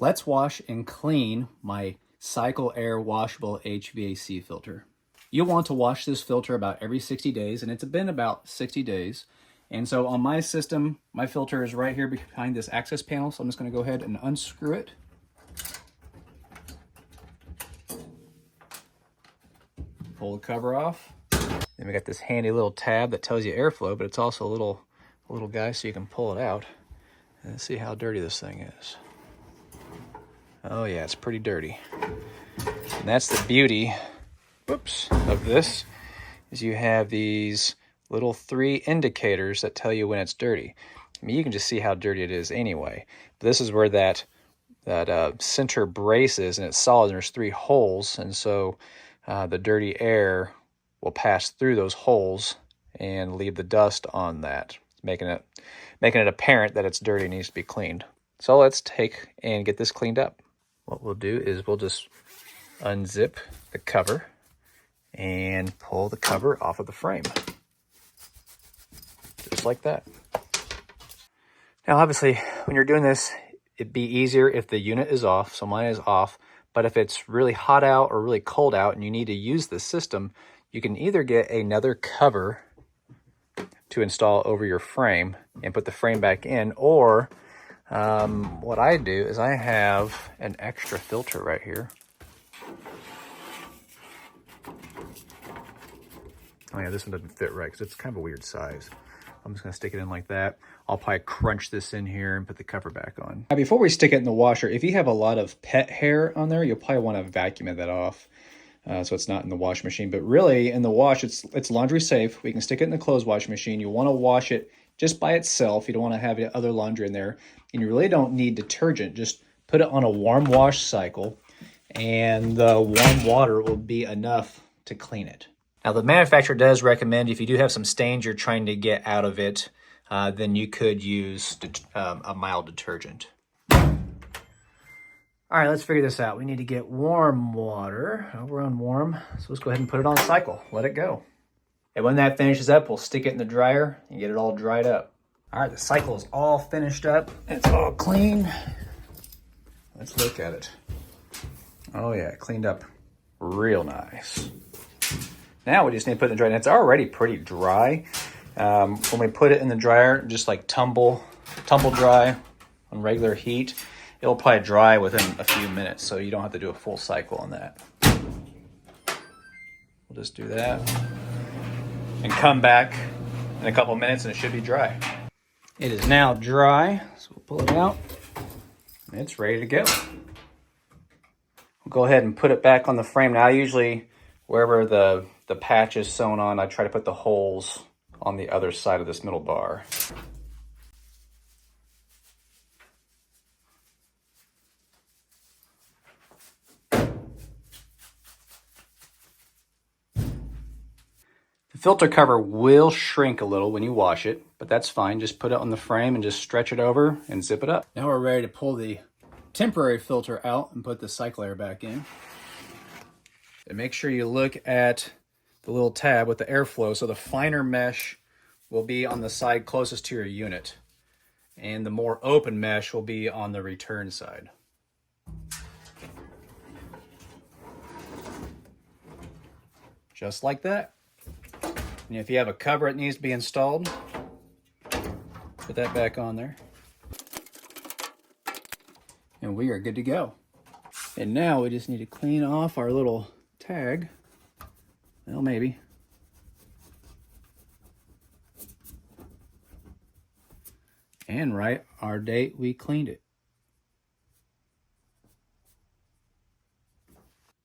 Let's wash and clean my CycleAir Washable HVAC filter. You'll want to wash this filter about every 60 days, and it's been about 60 days. And so on my system, my filter is right here behind this access panel, so I'm just going to go ahead and unscrew it. Pull the cover off. Then we got this handy little tab that tells you airflow, but it's also a little guy so you can pull it out and see how dirty this thing is. Oh yeah, it's pretty dirty. And that's the beauty, of this, is you have these little 3 indicators that tell you when it's dirty. I mean, you can just see how dirty it is anyway. But this is where that center brace is, and it's solid, and there's 3 holes, and so the dirty air will pass through those holes and leave the dust on that, making it apparent that it's dirty and needs to be cleaned. So let's take and get this cleaned up. What we'll do is we'll just unzip the cover and pull the cover off of the frame. Just like that. Now obviously when you're doing this, it'd be easier if the unit is off, so mine is off, but if it's really hot out or really cold out and you need to use the system, you can either get another cover to install over your frame and put the frame back in, or what I do is I have an extra filter right here. Oh yeah, this one doesn't fit right because it's kind of a weird size. I'm just going to stick it in like that. I'll probably crunch this in here and put the cover back on. Now before we stick it in the washer, if you have a lot of pet hair on there, you'll probably want to vacuum that off so it's not in the wash machine. But really in the wash, it's laundry safe. We can stick it in the clothes washing machine. You want to wash it just by itself. You don't want to have other laundry in there. And you really don't need detergent. Just put it on a warm wash cycle and the warm water will be enough to clean it. Now the manufacturer does recommend if you do have some stains you're trying to get out of it, then you could use a mild detergent. All right, let's figure this out. We need to get warm water. Oh, we're on warm, so let's go ahead and put it on cycle. Let it go. And when that finishes up, we'll stick it in the dryer and get it all dried up. All right, the cycle is all finished up. It's all clean. Let's look at it. Oh yeah, cleaned up real nice. Now we just need to put it in the dryer. And it's already pretty dry. When we put it in the dryer, just like tumble dry on regular heat, it'll probably dry within a few minutes, so you don't have to do a full cycle on that. We'll just do that and come back in a couple minutes and it should be dry. It is now dry, so we'll pull it out. It's ready to go. We'll go ahead and put it back on the frame. Now, usually wherever the patch is sewn on, I try to put the holes on the other side of this middle bar. The filter cover will shrink a little when you wash it, but that's fine. Just put it on the frame and just stretch it over and zip it up. Now we're ready to pull the temporary filter out and put the CycleAir back in. And make sure you look at the little tab with the airflow, so the finer mesh will be on the side closest to your unit, and the more open mesh will be on the return side. Just like that. And if you have a cover that needs to be installed, put that back on there. And we are good to go. And now we just need to clean off our little tag. Well, maybe. And write our date we cleaned it.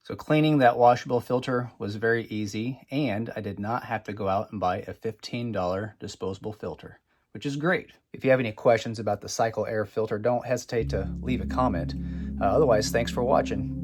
So cleaning that washable filter was very easy, and I did not have to go out and buy a $15 disposable filter, which is great. If you have any questions about the CycleAir filter, don't hesitate to leave a comment. Otherwise, thanks for watching.